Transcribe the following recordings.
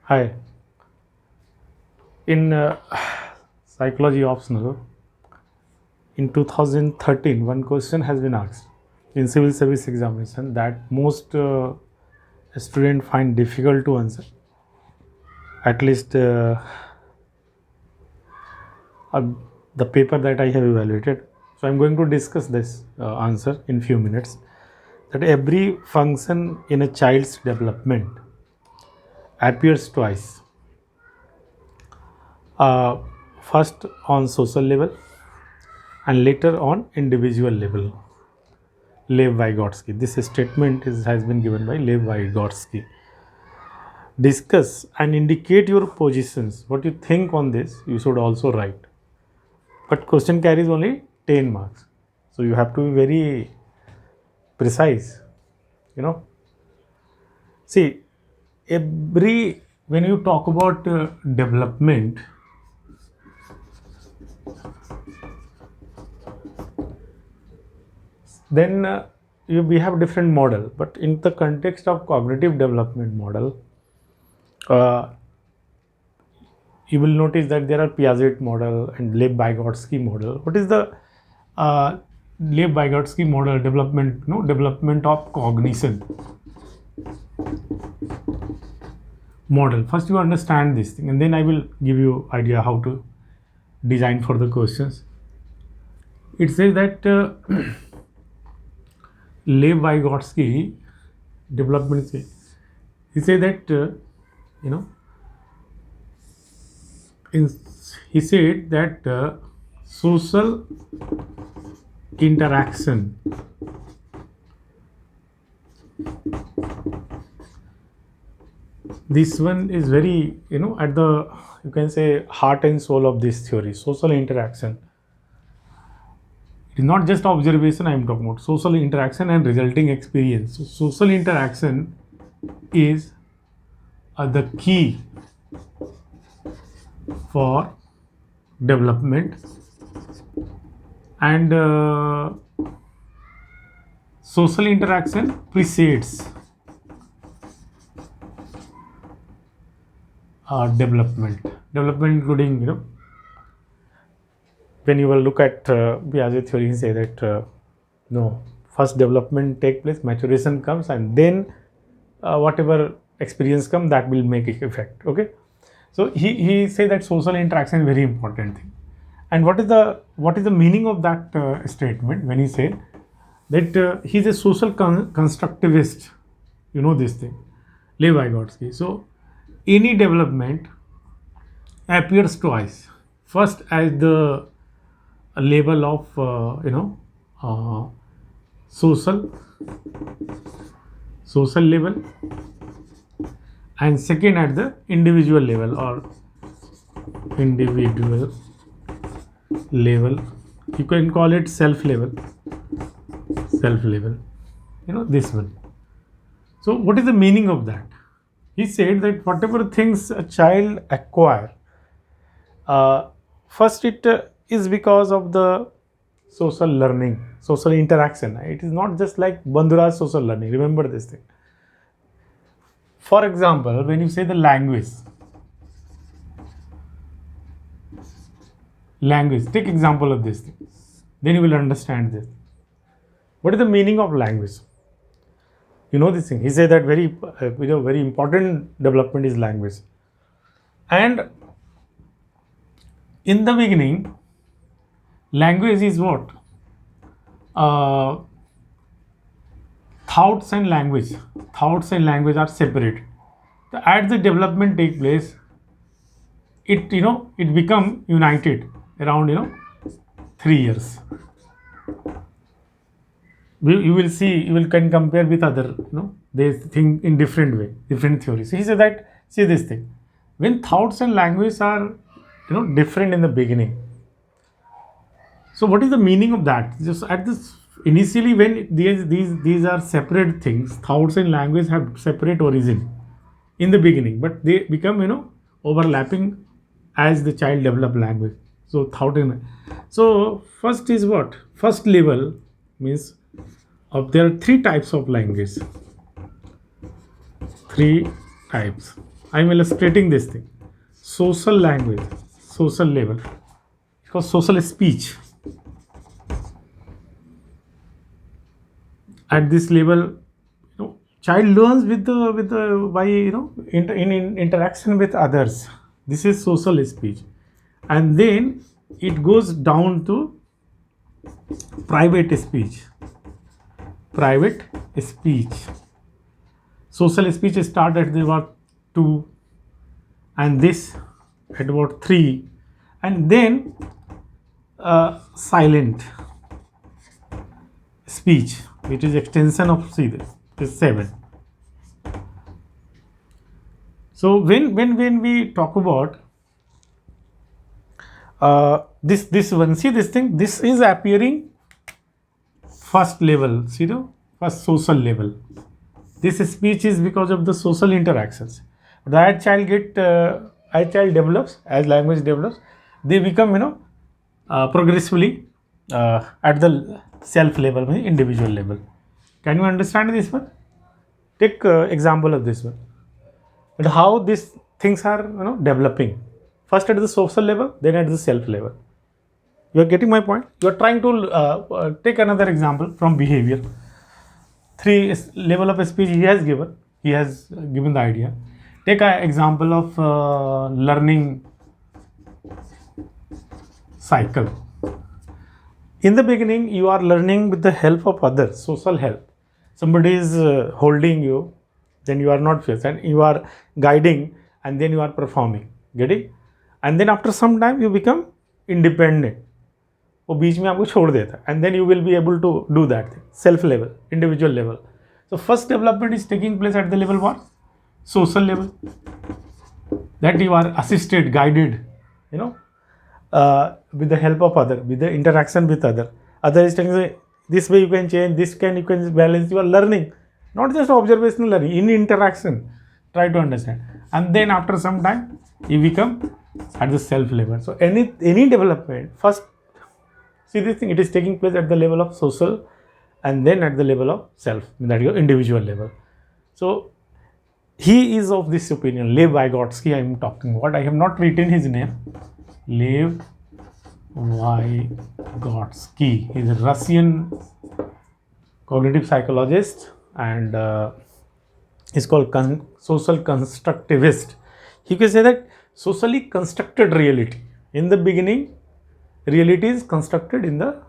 Hi. In psychology optional, in 2013, one question has been asked in civil service examination that most students find difficult to answer. At least uh, the paper that I have evaluated. So I'm going to discuss this answer in few minutes. That every function in a child's development appears twice. Uh, First on social level and later on individual level. Vyogtsky. This statement has been given by Vyogtsky. Discuss and indicate your positions. What you think on this, you should also write. But question carries only 10 marks. So you have to be very precise. You know. See, when you talk about development, then we have different model. But in the context of cognitive development model, uh, you will notice that there are Piaget model and Vyogtsky model. What is the uh, Vyogtsky model? Development of cognition model. First, you understand this thing, and then I will give you idea how to design for the questions. It says that Vyogtsky development. He says that you know. He said that social interaction this one is very at the you can say heart and soul of this theory. Social interaction, it is not just observation. I am talking about social interaction and resulting experience. So social interaction is the key for development, and social interaction precedes development including when you will look at Piaget theory, he say that no, first development take place, maturation comes, and then whatever experience come, that will make effect. Okay, so he say that social interaction is very important thing. And what is the meaning of that statement when he said that he's a social constructivist? You know this thing, Vyogtsky. So any development appears twice. First as the level of social level, and second at the individual level or individual level. You can call it self level, this one. So what is the meaning of that? He said that whatever things a child acquire, first it is because of the social learning, social interaction. It is not just like Bandura's social learning. Remember this thing. For example, when you say the language, take example of this thing, then you will understand this. What is the meaning of language? You know this thing. He said that very important development is language. And in the beginning, language is what? Thoughts and language are separate. As the development take place, it become united around 3 years. You will see, can compare with other, they think in different way, different theories. So he said that, see this thing, when thoughts and language are different in the beginning. So what is the meaning of that? Just at this initially, when these are separate things, thoughts and language have separate origin in the beginning, but they become overlapping as the child develop language. So so first is what? First level means there are 3 types of language. 3 types. I'm illustrating this thing. Social language, social level, because social speech. At this level, child learns with the by in interaction with others. This is social speech, and then it goes down to private speech. Private speech. Social speech start at about 2, and this at about 3, and then silent speech, which is extension of C, is 7. So when we talk about this one, see this thing, this is appearing first level, see the first social level. This speech is because of the social interactions. That child as child develops, as language develops, they become progressively at the self level, individual level. Can you understand this one? Take example of this one. But how these things are developing. First at the social level, then at the self level. You are getting my point? You are trying to take another example from behavior. 3 level of speech he has given. He has given the idea. Take an example of learning cycle. In the beginning, you are learning with the help of others, social help. Somebody is holding you, then you are not fierce, and you are guiding, and then you are performing. Getting? And then after some time, you become independent. वो बीच में आपको छोड़ देता है, and then you will be able to do that thing. Self level, individual level. So first development is taking place at the level what? Social level. That you are assisted, guided, with the help of other, with the interaction with other. Other is telling this way you can change, this you can balance. You are learning, not just observational learning, in interaction. Try to understand, and then after some time you become at the self level. So any development first. See this thing, it is taking place at the level of social and then at the level of self, that is your individual level. So he is of this opinion, Lev Vyogtsky I am talking about. I have not written his name. Lev Vyogtsky. He is a Russian cognitive psychologist, and is called social constructivist. He can say that socially constructed reality. In the beginning, reality is constructed in the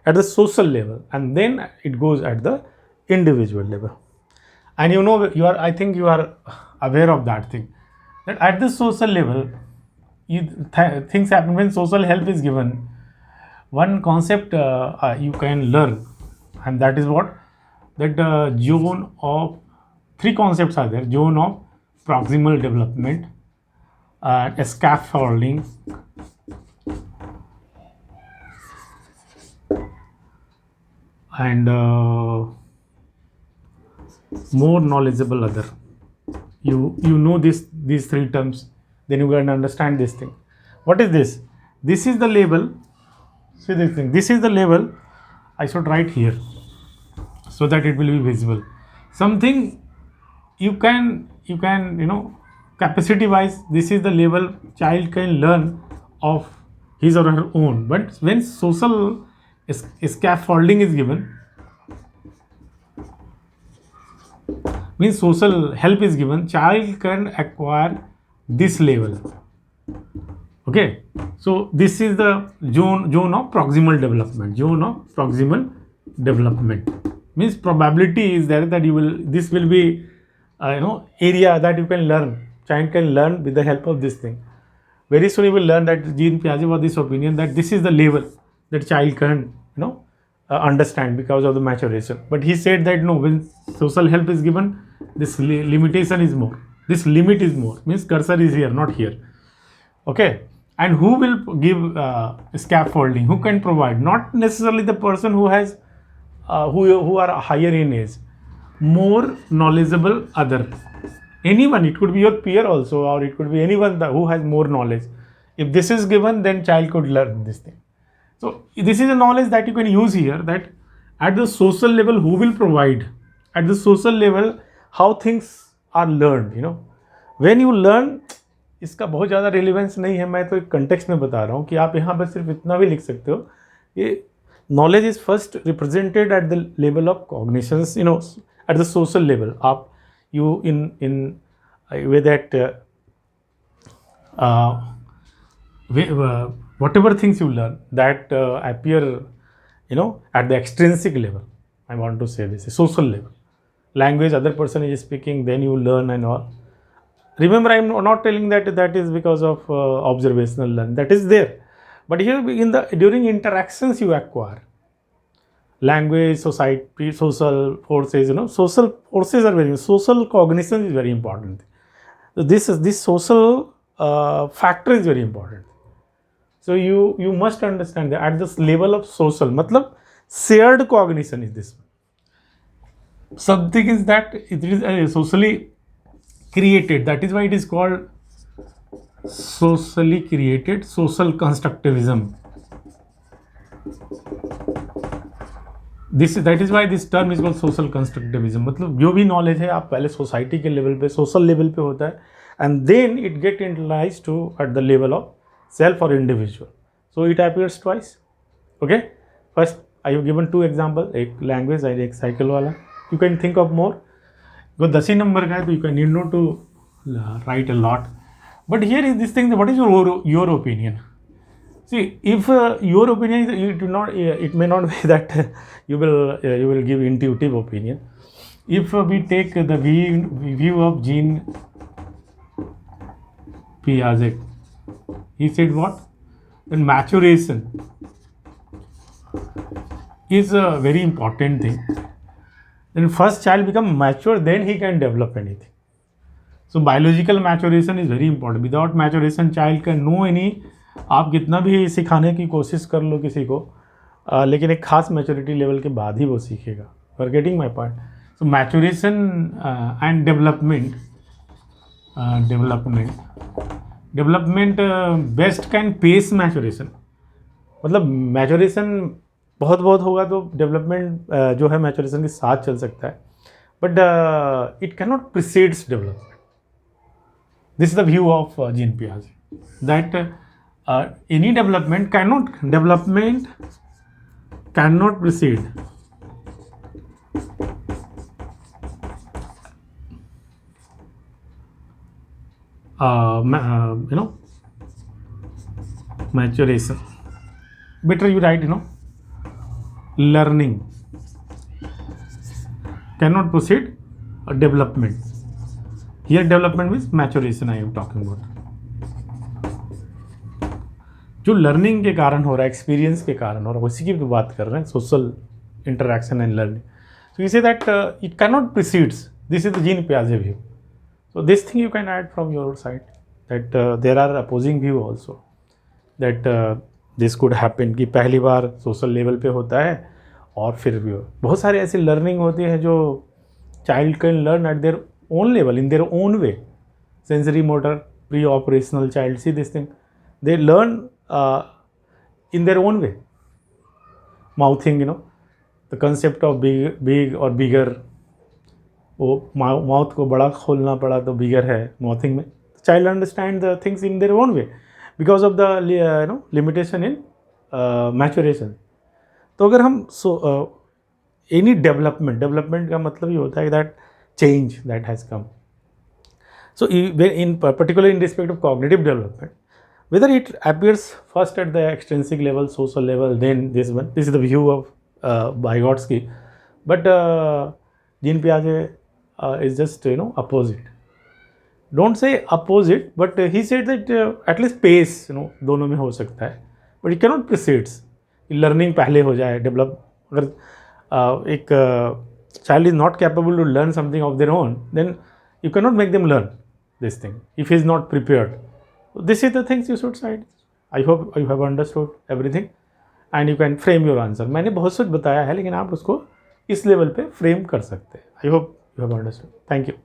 at the social level, and then it goes at the individual level. And I think you are aware of that thing, that at the social level things happen when social help is given. One concept you can learn, and that is what, that zone of 3 concepts are there: zone of proximal development, scaffolding, and more knowledgeable other. You know these 3 terms, then you can understand this thing. What is this? This is the label. See this thing. This is the label. I should write here so that it will be visible. Something you can capacity wise, this is the level child can learn of his or her own. But when social scaffolding is given, means social help is given, child can acquire this level. Okay, so this is the zone of proximal development. Zone of proximal development means probability is there that this will be area that you can learn. Child can learn with the help of this thing. Very soon you will learn that Jean Piaget was this opinion that this is the level that child can understand because of the maturation. But he said that no, when social help is given, this limitation is more. This limit is more. Means cursor is here, not here. Okay. And who will give scaffolding? Who can provide? Not necessarily the person who has who are higher in age. More knowledgeable other. Anyone. It could be your peer also, or it could be anyone who has more knowledge. If this is given, then child could learn this thing. So this is a knowledge that you can use here, that at the social level who will provide, at the social level how things are learned, when you learn, इसका बहुत ज़्यादा relevance नहीं है, मैं तो एक context में बता रहा हूँ कि आप यहाँ पर सिर्फ इतना भी लिख सकते हो, ये knowledge is first represented at the level of cognitions, at the social level. You in way that whatever things you learn that appear, at the extrinsic level. I want to say this, social level. Language other person is speaking, then you learn and all. Remember, I am not telling that is because of observational learning. That is there. But here during interactions you acquire language, society, social forces. Social forces are social cognition is very important. So this social factor is very important. So you must understand that at this level of social, matlab shared cognition is this. Something is that it is socially created. That is why it is called socially created social constructivism. That is why this term is called social constructivism. मतलब जो भी knowledge है आप पहले society के level पे, social level पे होता है, and then it get internalise to at the level of self और individual. So it appears twice. Okay, first I have given 2 example, एक लैंग्वेज और एक साइकिल वाला. You can think of more. वो 10 ही नंबर का है तो you can need not to write a lot. But here is this thing, what is your opinion? See, if your opinion is, it may not be that you will give intuitive opinion. If we take the view of Jean Piaget, he said what? Then maturation is a very important thing. Then first child become mature, then he can develop anything. So biological maturation is very important. Without maturation, child can know any. आप कितना भी सिखाने की कोशिश कर लो किसी को, लेकिन एक खास मैच्योरिटी लेवल के बाद ही वो सीखेगा. You are getting my point. So maturation and development best can pace maturation. मतलब मैच्योरेशन बहुत होगा तो डेवलपमेंट जो है मैच्योरेशन के साथ चल सकता है, but it can not precedes development. This is the view of Jean Piaget, that any development cannot precede maturation. Better you write, learning cannot precede development. Here development means maturation I am talking about. जो learning के कारण हो रहा है, experience के कारण हो रहा है, उसी की भी बात कर रहे हैं, social interaction and learning. So you say that it can not precedes. This is the Jean पियाजे view. So this thing you can add from your side, that there are opposing view also, that this could happen कि पहली बार social level पे होता है और फिर भी बहुत सारे ऐसी लर्निंग होती है जो child can learn eight there own level, in their own way. Sensory motor, pre-operational child, see this thing, they learn in their own way. Mouthing, the concept of big or bigger. वो mouth को बड़ा खोलना पड़ा तो बिगर है mouthing में. Child understand the things in their own way because of the limitation in maturation. तो अगर हम एनी डेवलपमेंट का मतलब ये होता है that change that has come. So in particular in respect of cognitive development, whether it appears first at the extrinsic level, social level, then this is the view of Vyogtsky, but Jean Piaget is just opposite. Don't say opposite, but he said that at least pace दोनों में हो सकता है, but it cannot precedes. Learning पहले हो जाए, develop. अगर एक child is not capable to learn something of their own, then you cannot make them learn this thing if he is not prepared. So this is the things you should cite. I hope you have understood everything and you can frame your answer. मैंने बहुत कुछ बताया है लेकिन आप उसको इस level पे फ्रेम कर सकते हैं. I hope you have understood. Thank you.